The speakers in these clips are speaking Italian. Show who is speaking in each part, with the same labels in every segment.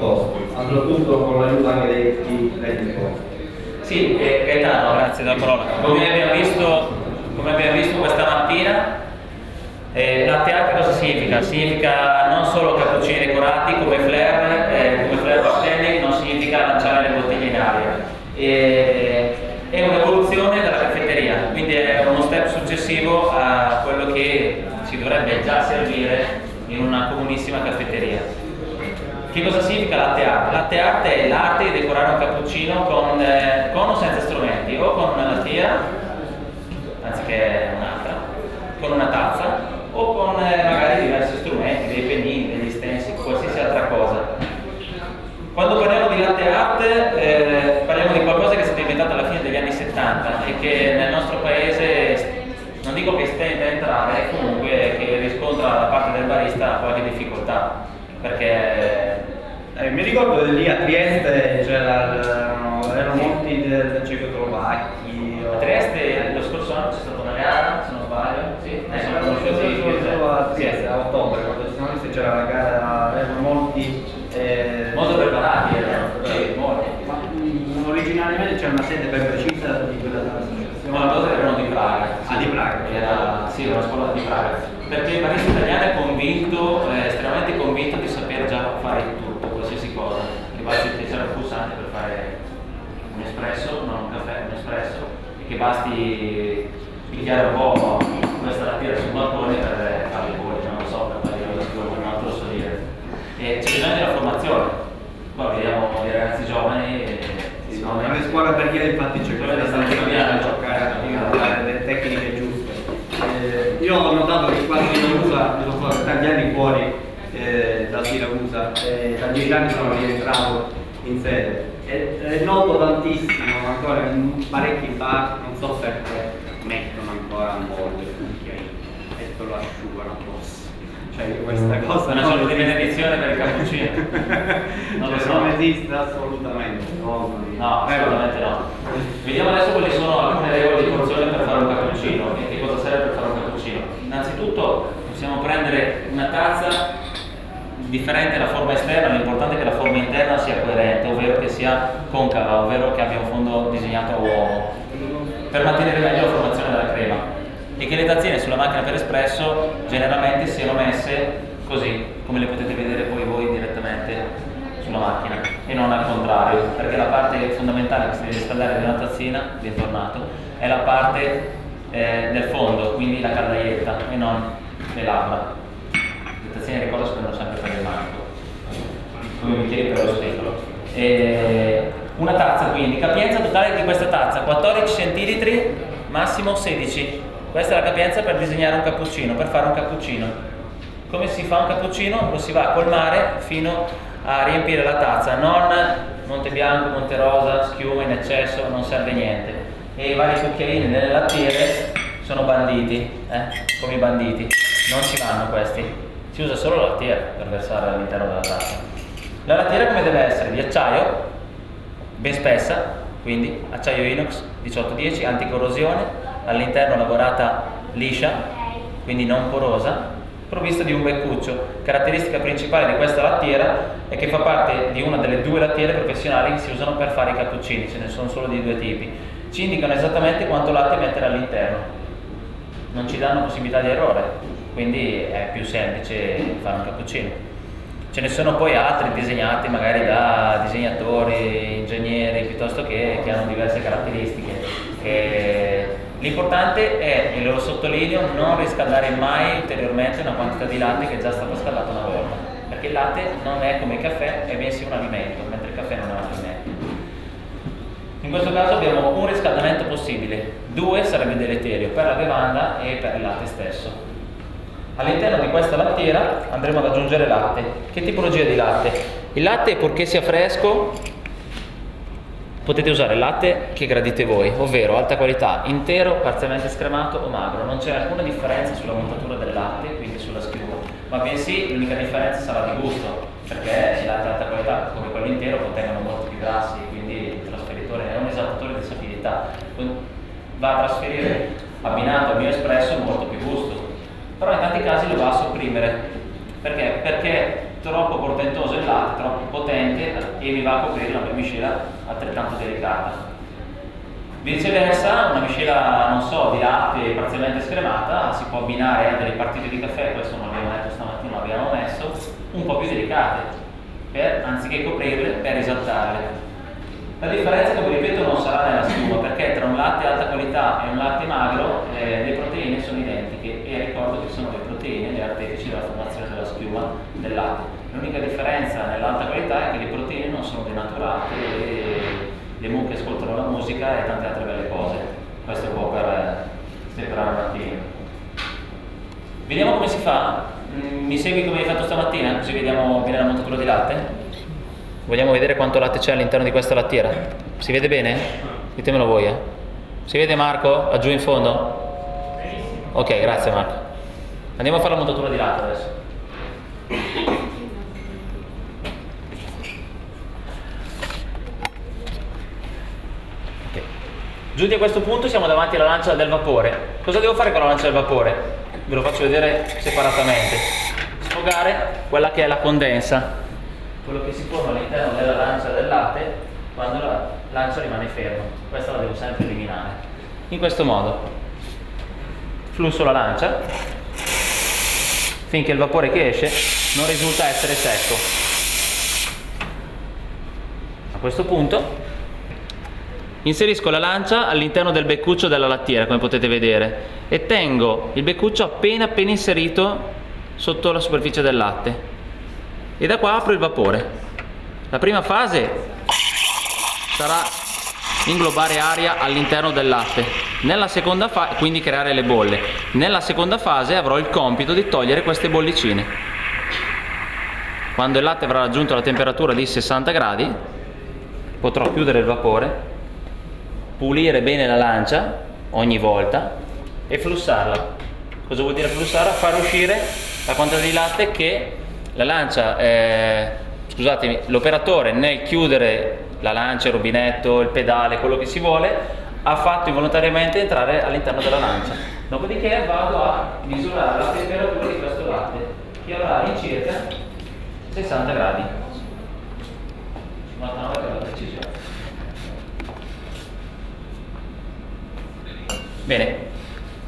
Speaker 1: costi, soprattutto con l'aiuto anche dei costi.
Speaker 2: Sì, Gaetano, grazie della parola. Come abbiamo visto questa mattina, latte art cosa significa? Significa non solo cappuccini decorati come flare pastelli, non significa lanciare le bottiglie in aria. È un'evoluzione della caffetteria, quindi è uno step successivo a quello che si dovrebbe già servire in una comunissima caffetteria. Che cosa significa latte art? Latte art è l'arte di decorare un cappuccino con o senza strumenti, o con una lattiera, anziché un'altra, con una tazza, o con magari diversi strumenti, dei pennini, degli stencil, qualsiasi altra cosa. Quando parliamo di latte art parliamo di qualcosa che è stato inventato alla fine degli anni 70 e che nel nostro paese, non dico che stenta a entrare, comunque che riscontra da parte del barista qualche difficoltà, perché
Speaker 1: mi ricordo che lì a Trieste erano molti del cecoslovacchi.
Speaker 2: a Trieste lo scorso anno c'è stata una gara, se non sbaglio, sì, sono conosciuti
Speaker 1: A Trieste a ottobre, quando si sono c'era la gara, erano molti
Speaker 2: molto preparati, sì, molti.
Speaker 1: Ma originariamente c'era una sede ben precisa di quella associazione.
Speaker 2: No, loro erano di Praga.
Speaker 1: Ah, di Praga.
Speaker 2: Sì, una scuola di Praga. Perché il barista italiano è convinto, estremamente convinto di saper già fare tutto, qualsiasi cosa. Che basti utilizzare un pulsante per fare un espresso, non un caffè, un espresso, e che basti picchiare un po' questa lattiera sul balcone per fare le bolle, non lo so, per fare lo sviluppo, non te lo so dire. E c'è bisogno della formazione. Poi vediamo dei ragazzi giovani.
Speaker 1: Nelle scuole perché infatti c'è quella strategia a giocare le tecniche giuste. Io ho notato che quando Siracusa, io sono stato tanti anni fuori da Siracusa, da 10 anni sono rientrato in sede e noto tantissimo ancora in parecchi bar, non so perché, mettono ancora un bolle e te lo asciugano addosso. Cioè questa cosa
Speaker 2: una sorta di benedizione per il cappuccino. Non lo so.
Speaker 1: Non esiste assolutamente.
Speaker 2: No, assolutamente no. Vediamo adesso quali sono alcune regole di porzione per fare un cappuccino e che cosa serve per fare un cappuccino. Innanzitutto possiamo prendere una tazza differente dalla forma esterna, l'importante è che la forma interna sia coerente, ovvero che sia concava, ovvero che abbia un fondo disegnato a uovo, per mantenere meglio la formazione della crema. E che le tazzine sulla macchina per espresso generalmente siano messe così, come le potete vedere poi voi direttamente sulla macchina, e non al contrario, perché la parte fondamentale che si deve riscaldare di una tazzina di intornato è la parte del fondo, quindi la caldaietta, e non le labbra. Le tazzine, ricordo, spendono sempre per il manico, come bicchieri per lo specolo. Una tazza, quindi capienza totale di questa tazza 14 centilitri, massimo 16. Questa è la capienza per disegnare un cappuccino, per fare un cappuccino. Come si fa un cappuccino? Lo si va a colmare fino a riempire la tazza, non Monte Bianco, Monte Rosa, schiuma in eccesso, non serve niente. E i vari cucchiaini nelle lattiere sono banditi, come i banditi, non ci vanno questi. Si usa solo la lattiera per versare all'interno della tazza. La lattiera come deve essere? Di acciaio, ben spessa, quindi acciaio inox 1810, anticorrosione, all'interno lavorata liscia, quindi non porosa, provvista di un beccuccio. Caratteristica principale di questa lattiera è che fa parte di una delle due lattiere professionali che si usano per fare i cappuccini, ce ne sono solo di due tipi. Ci indicano esattamente quanto latte mettere all'interno, non ci danno possibilità di errore, quindi è più semplice fare un cappuccino. Ce ne sono poi altri disegnati magari da disegnatori, ingegneri, piuttosto che hanno diverse caratteristiche. L'importante è, e lo sottolineo, non riscaldare mai ulteriormente una quantità di latte che è già stata scaldata una volta, perché il latte non è come il caffè, è bensì un alimento, mentre il caffè non è un alimento. In questo caso abbiamo un riscaldamento possibile, 2 sarebbe deleterio per la bevanda e per il latte stesso. All'interno di questa lattiera andremo ad aggiungere latte. Che tipologia di latte? Il latte, purché sia fresco, potete usare il latte che gradite voi, ovvero alta qualità, intero, parzialmente scremato o magro. Non c'è alcuna differenza sulla montatura del latte, quindi sulla schiuma, ma bensì l'unica differenza sarà di gusto, perché i latte alta qualità, come quello intero, contengono molti più grassi, quindi il trasferitore è un esaltatore di sapidità, va a trasferire, abbinato al mio espresso, molto più gusto. Però in tanti casi lo va a sopprimere. Perché? Perché troppo portentoso il latte, troppo potente e mi va a coprire una miscela altrettanto delicata. Viceversa, una miscela, non so, di latte parzialmente scremata si può abbinare a delle partite di caffè, questo non abbiamo detto stamattina, l'abbiamo messo, un po' più delicate, anziché coprirle, per esaltarle. La differenza, come ripeto, non sarà nella schiuma, perché tra un latte alta qualità e un latte magro le proteine sono identiche, e ricordo che sono le proteine le artefici della formazione della schiuma del latte. L'unica differenza nell'alta qualità è che le proteine non sono denaturate e le mucche ascoltano la musica e tante altre belle cose. Questo è un po' per stemperare un attimo. Vediamo come si fa. Mi segui come hai fatto stamattina? Così vediamo bene la montatura di latte. Vogliamo vedere quanto latte c'è all'interno di questa lattiera? Si vede bene? Ditemelo voi, Si vede, Marco? Laggiù in fondo? Ok, grazie Marco. Andiamo a fare la montatura di latte adesso. Ok. Giunti a questo punto siamo davanti alla lancia del vapore. Cosa devo fare con la lancia del vapore? Ve lo faccio vedere separatamente. Sfogare quella che è la condensa, quello che si forma all'interno della lancia del latte quando la lancia rimane ferma. Questa la devo sempre eliminare. In questo modo flusso la lancia finché il vapore che esce non risulta essere secco. A questo punto inserisco la lancia all'interno del beccuccio della lattiera, come potete vedere, e tengo il beccuccio appena inserito sotto la superficie del latte. E da qua apro il vapore. La prima fase sarà inglobare aria all'interno del latte. Nella seconda fase, quindi creare le bolle. Nella seconda fase avrò il compito di togliere queste bollicine. Quando il latte avrà raggiunto la temperatura di 60 gradi, potrò chiudere il vapore, pulire bene la lancia ogni volta e flussarla. Cosa vuol dire flussarla? Far uscire la quantità di latte che la lancia, scusatemi, l'operatore nel chiudere la lancia, il rubinetto, il pedale, quello che si vuole, ha fatto involontariamente entrare all'interno della lancia. Dopodiché vado a misurare la temperatura di questo latte, che avrà all'incirca 60 gradi. 59 per la precisione. Bene,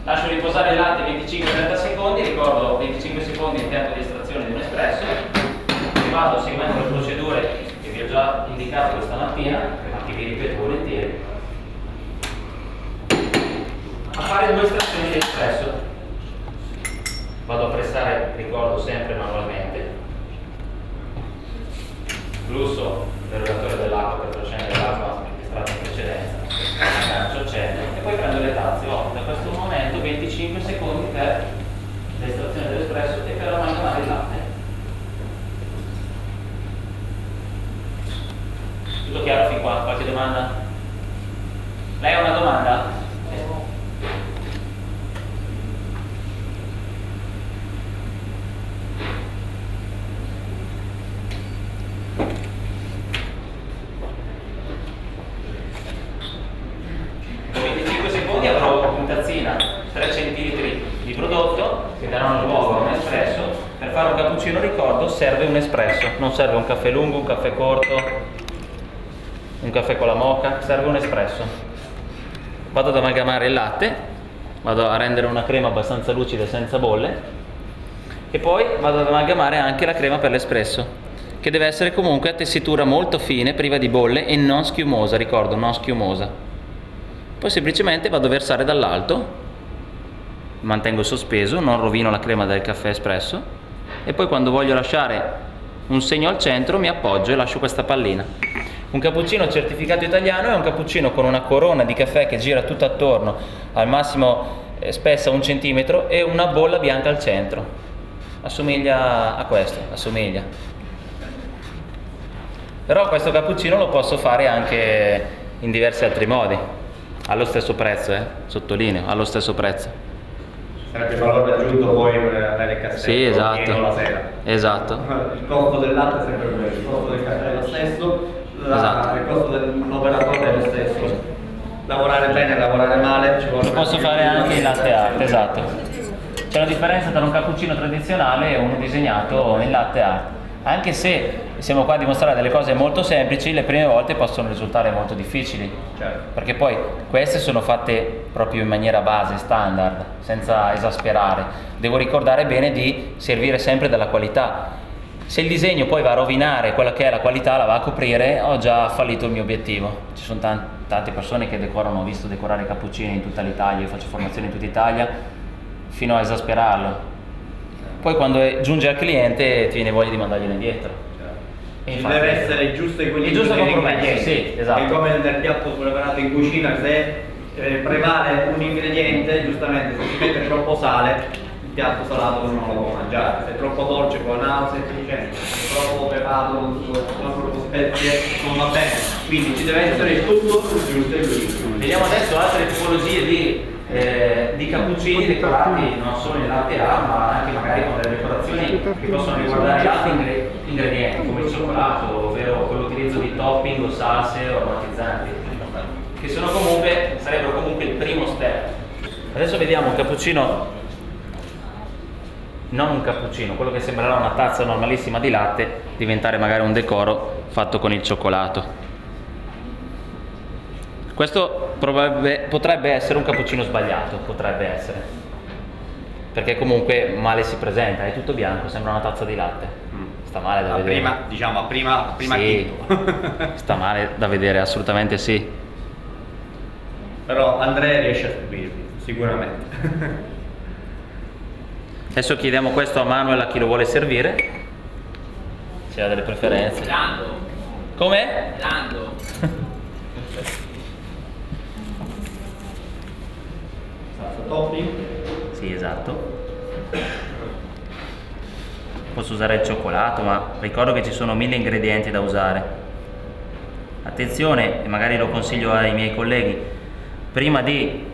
Speaker 2: lascio riposare il latte 25-30 secondi, ricordo 25 secondi il tempo di estrazione di un espresso, e vado seguendo le procedure che vi ho già indicato questa mattina, ma che vi ripeto volentieri, a fare 2 estrazioni di espresso. Vado a pressare, ricordo, sempre manualmente, flusso l'erogatore dell'acqua per far scendere l'acqua estratta in precedenza, aggancio, accendo e poi prendo le tazze. Ho da questo momento 25 secondi per l'estrazione dell'espresso e per amalgamare il latte. Tutto chiaro fin qua? Qualche domanda? Lei ha una domanda? Avrò in tazzina 3 centilitri di prodotto che daranno luogo a un espresso. Per fare un cappuccino, ricordo, serve un espresso, non serve un caffè lungo, un caffè corto, un caffè con la moka, serve un espresso. Vado ad amalgamare il latte, vado a rendere una crema abbastanza lucida senza bolle, e poi vado ad amalgamare anche la crema per l'espresso, che deve essere comunque a tessitura molto fine, priva di bolle e non schiumosa, ricordo, non schiumosa. Poi semplicemente vado a versare dall'alto, mantengo sospeso, non rovino la crema del caffè espresso, e poi quando voglio lasciare un segno al centro mi appoggio e lascio questa pallina. Un cappuccino certificato italiano è un cappuccino con una corona di caffè che gira tutto attorno, al massimo spessa 1 centimetro, e una bolla bianca al centro. Assomiglia a questo, assomiglia. Però questo cappuccino lo posso fare anche in diversi altri modi. Allo stesso prezzo, sottolineo, allo stesso prezzo.
Speaker 1: Sarebbe il valore aggiunto poi per andare in castello,
Speaker 2: sì, esatto.
Speaker 1: la sera.
Speaker 2: Esatto.
Speaker 1: Il costo del latte è sempre quello, il costo del caffè è lo stesso,
Speaker 2: esatto.
Speaker 1: Il costo dell'operatore è lo stesso. Lavorare bene, lavorare male, ci vuole.
Speaker 2: Lo posso fare anche in latte art, esatto. C'è una differenza tra un cappuccino tradizionale e uno disegnato in latte art. anche se siamo qua a dimostrare delle cose molto semplici, le prime volte possono risultare molto difficili,
Speaker 1: Certo.
Speaker 2: perché poi queste sono fatte proprio in maniera base, standard, senza esasperare. Devo ricordare bene di servire sempre della qualità. Se il disegno poi va a rovinare quella che è la qualità, la va a coprire, ho già fallito il mio obiettivo. Ci sono tante persone che decorano, ho visto decorare cappuccini in tutta l'Italia, io faccio formazione in tutta Italia, fino a esasperarlo. Poi quando giunge al cliente ti viene voglia di mandarglielo indietro. E
Speaker 1: Ci
Speaker 2: infatti-
Speaker 1: deve essere il giusto equilibrio
Speaker 2: il giusto
Speaker 1: degli
Speaker 2: compromesso,
Speaker 1: ingredienti.
Speaker 2: sì, esatto.
Speaker 1: È come nel piatto preparato in cucina, se prevale un ingrediente, giustamente se si mette troppo sale, il piatto salato non lo può mangiare. Se è troppo dolce con nausea, se è troppo pepato con troppo spezie, non va bene. Quindi ci deve essere il tutto il giusto equilibrio.
Speaker 2: Vediamo adesso altre tipologie di cappuccini decorati non solo in latte A, ma anche magari con delle decorazioni che possono riguardare altri ingredienti come il cioccolato, ovvero con l'utilizzo di topping o salse o aromatizzanti, che sarebbero comunque il primo step. Adesso vediamo un cappuccino, non un cappuccino, quello che sembrerà una tazza normalissima di latte diventare magari un decoro fatto con il cioccolato. Questo potrebbe essere un cappuccino sbagliato, potrebbe essere, perché comunque male si presenta, è tutto bianco, sembra una tazza di latte. Sta male da vedere.
Speaker 1: Prima, diciamo, prima
Speaker 2: Sì,
Speaker 1: chitto.
Speaker 2: sta male da vedere, assolutamente sì.
Speaker 1: Però Andrea riesce a servirvi, sicuramente.
Speaker 2: Adesso chiediamo questo a Manuel, a chi lo vuole servire, se ha delle preferenze.
Speaker 3: Lando.
Speaker 2: Come?
Speaker 3: Lando.
Speaker 1: Salsa topping.
Speaker 2: Sì, esatto. Posso usare il cioccolato, ma ricordo che ci sono 1000 ingredienti da usare. Attenzione, e magari lo consiglio ai miei colleghi, prima di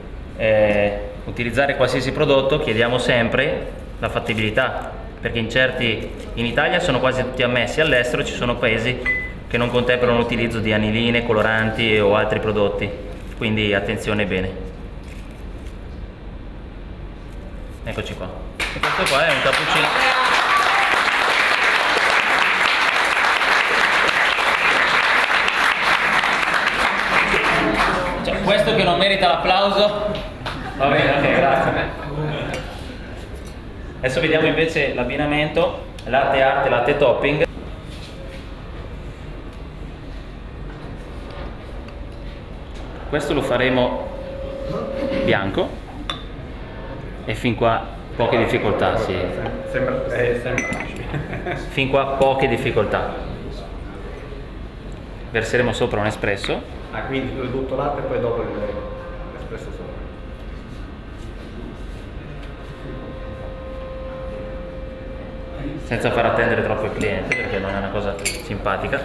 Speaker 2: utilizzare qualsiasi prodotto chiediamo sempre la fattibilità, perché in Italia sono quasi tutti ammessi, all'estero ci sono paesi che non contemplano l'utilizzo di aniline, coloranti o altri prodotti, quindi attenzione bene. Eccoci qua. E questo qua è un cappuccino. Cioè, questo che non merita l'applauso. Va bene, ok, grazie. Adesso vediamo invece l'abbinamento latte art e latte topping. Questo lo faremo bianco. E fin qua poche difficoltà, sì.
Speaker 1: Sembra facile.
Speaker 2: Fin qua poche difficoltà. Verseremo sopra un espresso.
Speaker 1: Ah, quindi tutto latte e poi dopo l'espresso sopra.
Speaker 2: Senza far attendere troppo il cliente, perché non è una cosa simpatica.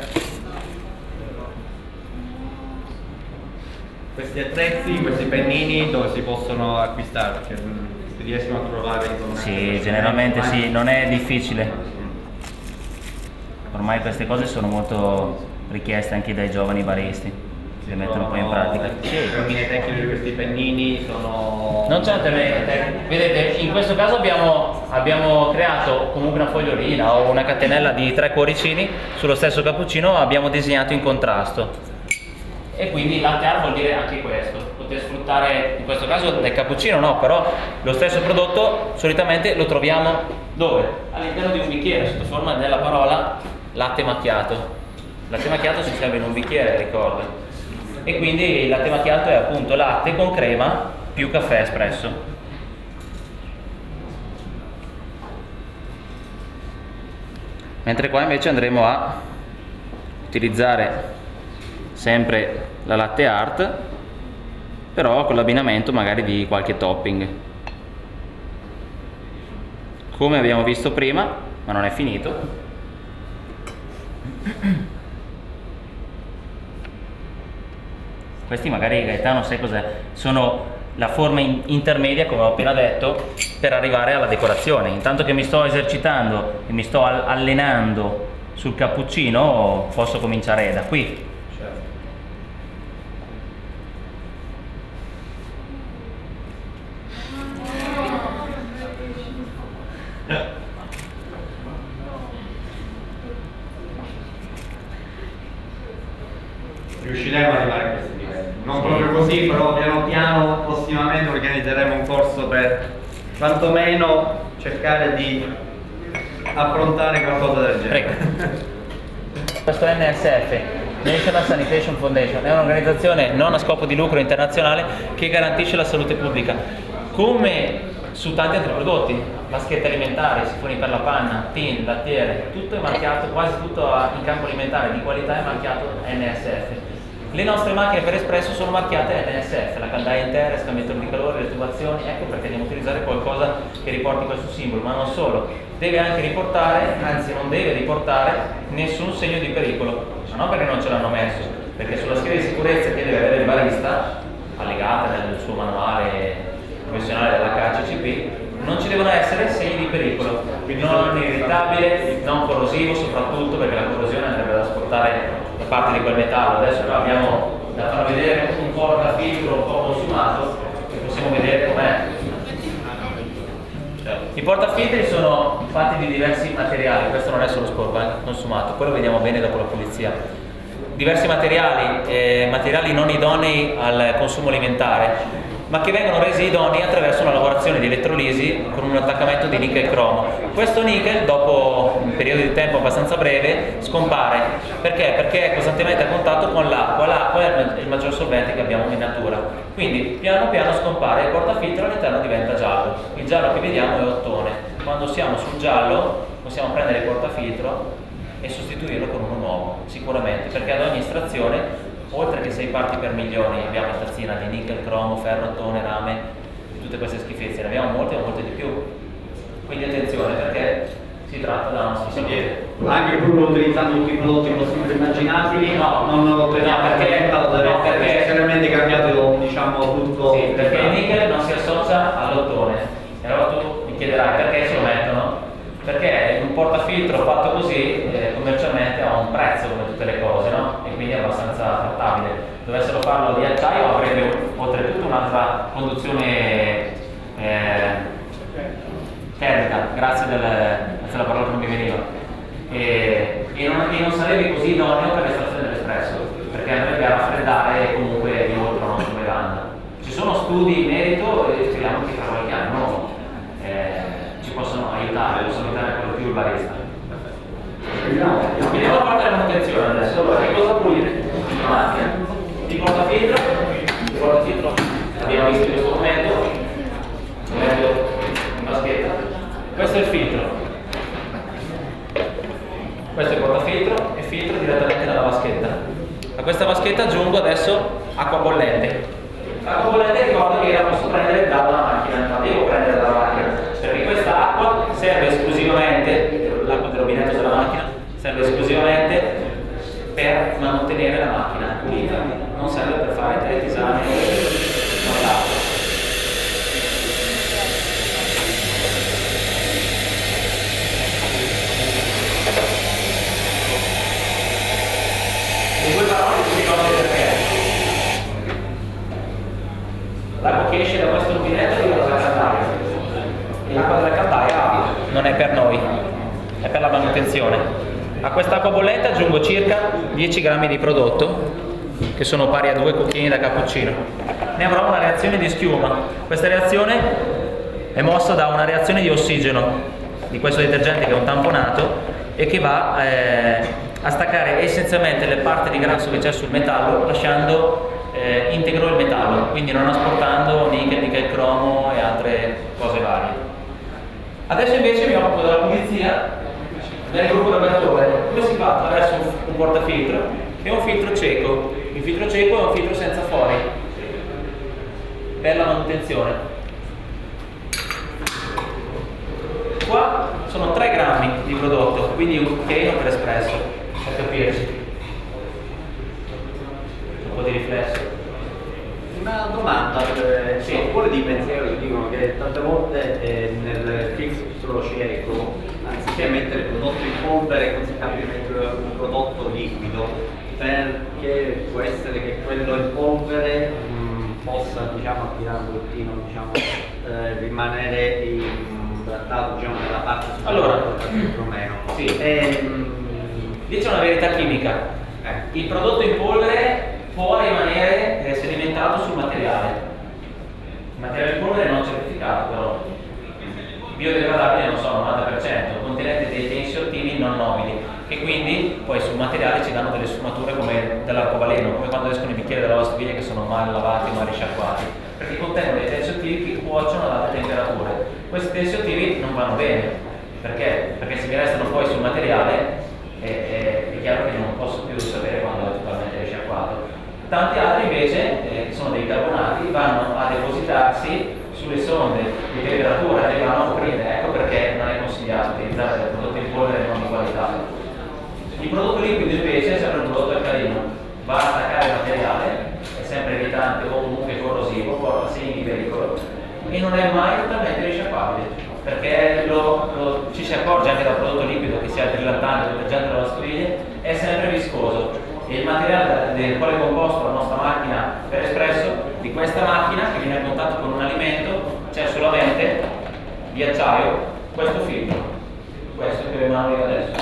Speaker 1: Questi attrezzi, questi pennini dove si possono acquistare? Perché si riescono a trovare in
Speaker 2: Sì, generalmente sì, non è difficile. Ormai queste cose sono molto richieste anche dai giovani baristi, si le mettono un po' in pratica.
Speaker 1: I termini tecnici di questi pennini sono...
Speaker 2: Non c'è un termine tecnico. Vedete, in questo caso abbiamo creato comunque una fogliolina o una catenella di 3 cuoricini sullo stesso cappuccino, abbiamo disegnato in contrasto. E quindi latte art vuol dire anche questo, poter sfruttare, in questo caso del cappuccino no, però lo stesso prodotto solitamente lo troviamo dove? All'interno di un bicchiere, sotto forma della parola latte macchiato. Latte macchiato si serve in un bicchiere, ricordo. E quindi il latte macchiato è appunto latte con crema più caffè espresso. Mentre qua invece andremo a utilizzare sempre la latte art, però con l'abbinamento magari di qualche topping, come abbiamo visto prima, ma non è finito. Questi magari, Gaetano, sai cos'è? Sono la forma intermedia, come ho appena detto, per arrivare alla decorazione. Intanto che mi sto esercitando e mi sto allenando sul cappuccino, posso cominciare da qui.
Speaker 1: riusciremo ad arrivare a questi livelli. Non proprio così, però piano piano prossimamente organizzeremo un corso per quantomeno cercare di affrontare qualcosa del genere.
Speaker 2: Questo NSF, National Sanitation Foundation, è un'organizzazione non a scopo di lucro internazionale che garantisce la salute pubblica. Come su tanti altri prodotti, vaschette alimentari, sifoni per la panna, tin, lattiere, tutto è marchiato, quasi tutto in campo alimentare di qualità è marchiato NSF. Le nostre macchine per espresso sono marchiate NSF, la caldaia intera, il scambiatore di calore, le tubazioni, ecco perché andiamo a utilizzare qualcosa che riporti questo simbolo, ma non solo, deve anche riportare, anzi non deve riportare nessun segno di pericolo, ma non perché non ce l'hanno messo, perché sulla scheda di sicurezza che deve avere il barista, allegata nel suo manuale professionale della KCCP, non ci devono essere segni di pericolo, non irritabile, non corrosivo, soprattutto perché la corrosione andrebbe ad asportare la parte di quel metallo. Adesso qua abbiamo da far vedere un portafiltro un po' consumato e possiamo vedere com'è. I portafiltri sono fatti di diversi materiali, questo non è solo sporco, è anche consumato, poi lo vediamo bene dopo la pulizia. Diversi materiali, materiali non idonei al consumo alimentare, ma che vengono resi idonei attraverso una lavorazione di elettrolisi con un attaccamento di nickel cromo. Questo nickel, dopo un periodo di tempo abbastanza breve, scompare. Perché? Perché è costantemente a contatto con l'acqua. L'acqua è il maggior solvente che abbiamo in natura. Quindi piano piano scompare e il portafiltro all'interno diventa giallo. Il giallo che vediamo è ottone. Quando siamo sul giallo possiamo prendere il portafiltro e sostituirlo con uno nuovo, sicuramente, perché ad ogni estrazione, oltre che 6 parti per milione, abbiamo in tazzina di nickel, cromo, ferro, ottone, rame, tutte queste schifezze, ne abbiamo molte ma molte di più. Quindi attenzione, perché si tratta della nostra salute.
Speaker 1: Anche pur utilizzando tutti i prodotti possibili e immaginabili, non lo teniamo perché è necessariamente cambiato, diciamo, tutto.
Speaker 2: Sì, perché il nickel non si associa all'ottone. E allora tu mi chiederai perché ce lo mettono? Perché un portafiltro fatto così commercialmente ha un prezzo come tutte le cose, no? E quindi è abbastanza trattabile. Dovessero farlo di acciaio avrebbe oltretutto un'altra conduzione termica, grazie alla parola che non mi veniva. E non sarebbe così idoneo per l'estrazione dell'espresso, perché andrebbe a raffreddare comunque di molto la nostra bevanda. Ci sono studi in merito e speriamo che tra qualche anno ci possono aiutare ancora più il barista. Vediamo la parte della manutenzione adesso. Allora, che cosa pulire? La macchina, il portafiltro l'abbiamo visto in questo momento, in vaschetta. Questo è il filtro, questo è il portafiltro e filtro direttamente dalla vaschetta. A questa vaschetta aggiungo adesso acqua bollente. L'acqua bollente ricordo che la posso prendere dalla macchina, la devo prendere dalla macchina, perché questa acqua serve esclusivamente, l'acqua del rubinetto della macchina, serve esclusivamente per mantenere la macchina pulita, non serve per fare tè, tisane con l'acqua. In due parole ti ricordi perché? L'acqua che esce da questo rubinetto arriva dalla caldaia e l'acqua della caldaia non è per noi, è per la manutenzione. A quest'acqua bollente aggiungo circa 10 grammi di prodotto, che sono pari a 2 cucchiaini da cappuccino. Ne avrò una reazione di schiuma. Questa reazione è mossa da una reazione di ossigeno di questo detergente che è un tamponato e che va a staccare essenzialmente le parti di grasso che c'è sul metallo, lasciando integro il metallo, quindi non asportando nickel, cromo e altre cose varie. Adesso invece mi occupo della pulizia del gruppo lavoratore. Come si fa? Attraverso un portafiltro e un filtro cieco. Il filtro cieco è un filtro senza fori per la manutenzione. Qua sono 3 grammi di prodotto, quindi un cucchiaino per espresso, per capirci. Un po' di riflesso.
Speaker 1: Una domanda, sì, un po' di pensiero che dicono che tante volte nel filtro cieco, anziché mettere il prodotto in polvere, consigliabile mettere un prodotto liquido, perché può essere che quello in polvere possa, diciamo, attirare un pochettino, diciamo, rimanere trattato, diciamo, nella parte superiore del filtro meno.
Speaker 2: Sì. Lì c'è una verità chimica. Il prodotto in polvere può rimanere sedimentato sul materiale. Il materiale in polvere non certificato però, biodegradabile non so, 90%, contenente dei tensioattivi non nobili, che quindi poi sul materiale ci danno delle sfumature come dell'arcobaleno, come quando escono i bicchieri della lavastoviglie che sono mal lavati, mal risciacquati, perché contengono dei tensioattivi che cuociono ad alte temperature. Questi tensioattivi non vanno bene, perché se mi restano poi sul materiale è chiaro che non posso più sapere quando è totalmente risciacquato. Tanti altri invece, che sono dei carbonati, vanno a depositarsi sulle sonde di temperatura e vanno a coprire. Ecco perché non è consigliato utilizzare del prodotto in polvere non di qualità. Il prodotto liquido invece è sempre un prodotto alcalino, va a attaccare il materiale, è sempre irritante o comunque corrosivo, porta segni di pericolo e non è mai totalmente risciacquabile, perché ci si accorge anche dal prodotto liquido, che sia il brillantante, il detergente della lavastoviglie, è sempre viscoso. E il materiale del quale è composto la nostra macchina per espresso, di questa macchina che viene a contatto con un alimento, c'è solamente di acciaio questo filtro, questo che ho in mano io adesso.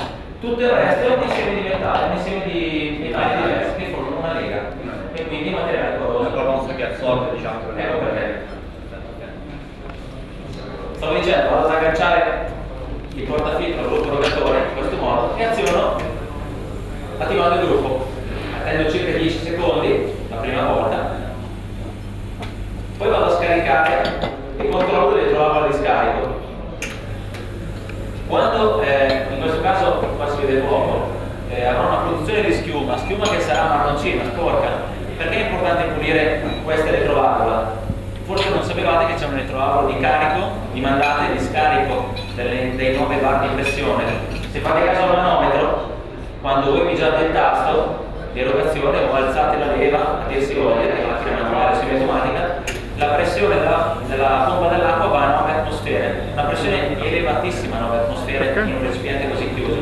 Speaker 2: Tutto il resto è un insieme di metalli, un insieme di metalli diversi che formano una lega e quindi materiale corroso.
Speaker 1: Una corrosa che assorbe, diciamo.
Speaker 2: Ecco perché. Stavo dicendo, vado ad agganciare il portafiltro al gruppo rotatore in questo modo e aziono attivando il gruppo. Attendo circa 10 secondi la prima volta, poi vado a scaricare e controllo l'elettrovalvola di scarico. Quando, in questo caso qua si vede poco, avrà una produzione di schiuma che sarà marroncina, sporca. Perché è importante pulire questa elettrovalvola? Forse non sapevate che c'è un elettrovalvola di carico, di mandate, di scarico dei 9 bar di pressione. Se fate caso al manometro, quando voi pigiate il tasto di erogazione o alzate la leva a dir si voglia, che è la macchina manuale semiautomatica, la pressione della pompa dell'acqua va a 9 atmosfere, una pressione elevatissima a 9 atmosfere in un recipiente così chiuso.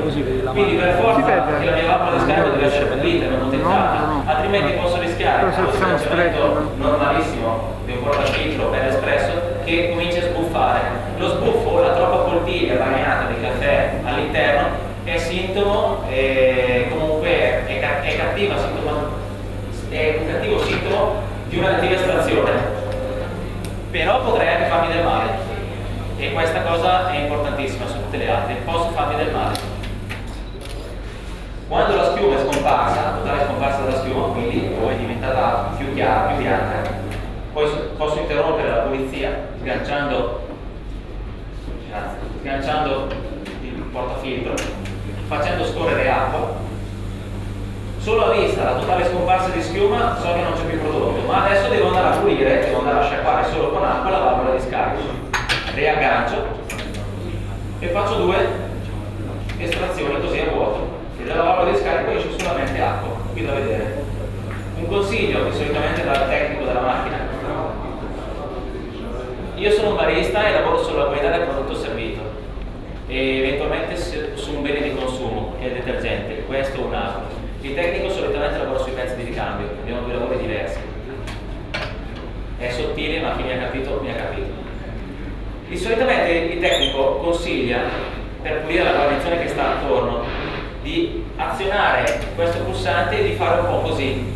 Speaker 2: Quindi per forza che la mia valvola di scarico deve essere pulita e non potenziata, altrimenti posso rischiare con lo sganciamento normalissimo di un portafiltro per espresso che comincia a sbuffare. Lo sbuffo, la troppa poltiglia bagnata di caffè all'interno è sintomo, comunque è un cattivo sintomo di una cattiva estrazione, però potrei anche farmi del male e questa cosa è importantissima su tutte le altre, posso farmi del male. Quando la schiuma è scomparsa, totale scomparsa della schiuma, quindi poi è diventata più chiara, più bianca, poi posso interrompere la pulizia sganciando il portafiltro, facendo scorrere acqua. Solo a vista la totale scomparsa di schiuma so che non c'è più prodotto, ma adesso devo andare a pulire, devo andare a sciacquare solo con acqua la valvola di scarico. Riaggancio e faccio 2 estrazioni così a vuoto e dalla valvola di scarico esce solamente acqua, qui da vedere. Un consiglio che solitamente dà il tecnico della macchina: io sono un barista e lavoro sulla qualità del prodotto servito e eventualmente su un bene di consumo che è il detergente, questo o un altro. Il tecnico solitamente lavora sui pezzi di ricambio, abbiamo 2 lavori diversi. È sottile, ma chi mi ha capito, mi ha capito. E solitamente il tecnico consiglia, per pulire la guarnizione che sta attorno, di azionare questo pulsante e di fare un po' così,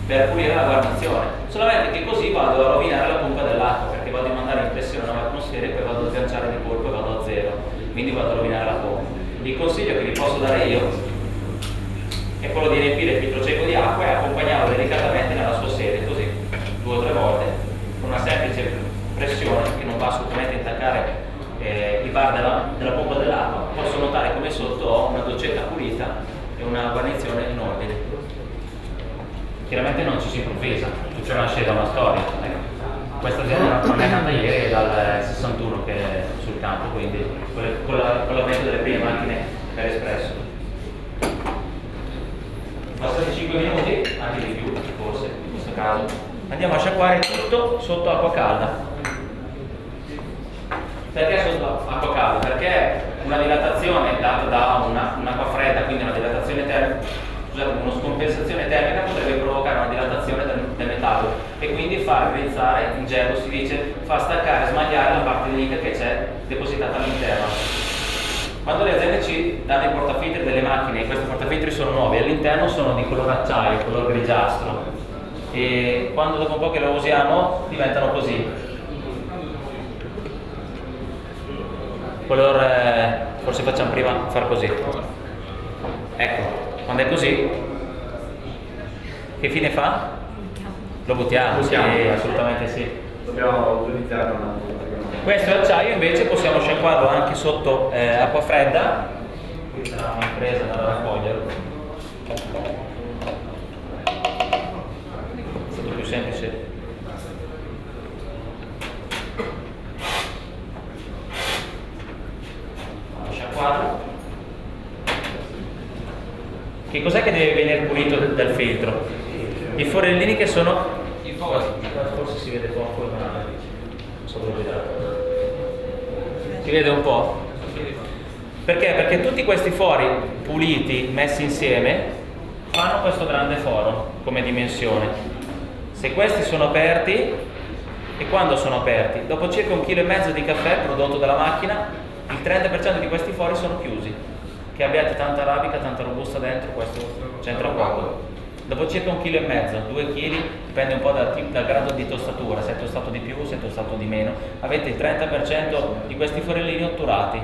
Speaker 2: per pulire la guarnizione. Solamente che così vado a rovinare la pompa dell'acqua, perché vado a mandare in pressione a 9 atmosfere e poi vado a sganciare di colpo e vado a 0. Quindi vado a rovinare la pompa. Il consiglio che vi posso dare io è quello di riempire il filtro cieco di acqua e accompagnarlo delicatamente nella sua sede, così 2 o 3 volte, con una semplice pressione che non va assolutamente a intaccare i bar della pompa dell'acqua. Posso notare come sotto ho una doccetta pulita e una guarnizione in ordine. Chiaramente non ci si improvvisa, tutto nasce da una storia. Questa azienda non è nata ieri, è dal 61 che è sul campo, quindi con l'avvento delle prime macchine per espresso. Passati 5 minuti, anche di più forse in questo caso, andiamo a sciacquare tutto sotto acqua calda. Perché sotto acqua calda? Perché una dilatazione data da un'acqua fredda, quindi una dilatazione termica, scusate, una scompensazione termica potrebbe provocare una dilatazione del metallo e quindi far rizzare in gergo, si dice, far staccare, smagliare la parte di nickel che c'è depositata all'interno. Quando le aziende ci danno i portafiltri delle macchine, e questi portafiltri sono nuovi, all'interno sono di color acciaio, color grigiastro, e quando dopo un po' che lo usiamo diventano così. Allora forse facciamo prima far così. Ecco, quando è così, che fine fa? Lo buttiamo, sì, assolutamente sì.
Speaker 1: Dobbiamo utilizzare un attimo.
Speaker 2: Questo è acciaio, invece possiamo sciacquarlo anche sotto acqua fredda. Qui sarà un'impresa da raccoglierlo. È stato più semplice. Sciacquarlo. Che cos'è che deve venire pulito dal filtro? I forellini che sono... Forse si vede poco, ma non so dove vedere. Si vede un po'? Perché? Perché tutti questi fori puliti, messi insieme, fanno questo grande foro come dimensione. Se questi sono aperti, e quando sono aperti? Dopo circa 1,5 kg di caffè prodotto dalla macchina, il 30% di questi fori sono chiusi. Che abbiate tanta arabica, tanta robusta dentro, questo c'entra poco. Dopo circa 1,5 kg, 2 kg, dipende un po' dal grado di tostatura, se è tostato di più, se è tostato di meno, avete il 30% di questi forellini otturati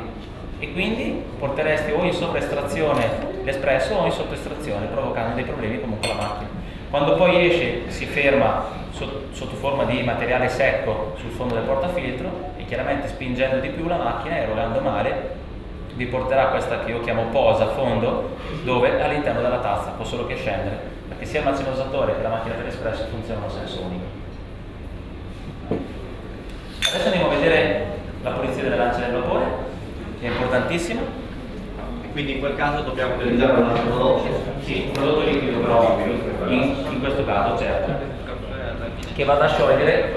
Speaker 2: e quindi porteresti o in sovraestrazione l'espresso o in sottoestrazione, provocando dei problemi comunque alla macchina. Quando poi esce, si ferma sotto forma di materiale secco sul fondo del portafiltro e chiaramente spingendo di più la macchina e erogando male vi porterà questa che io chiamo posa a fondo, dove all'interno della tazza può solo che scendere, perché sia il macinosatore che la macchina per espresso funzionano a senso unico. Adesso andiamo a vedere la pulizia delle lance del vapore, che è importantissima.
Speaker 1: Quindi in quel caso dobbiamo utilizzare un altro prodotto?
Speaker 2: Sì, un prodotto liquido però in questo caso certo, che vada a sciogliere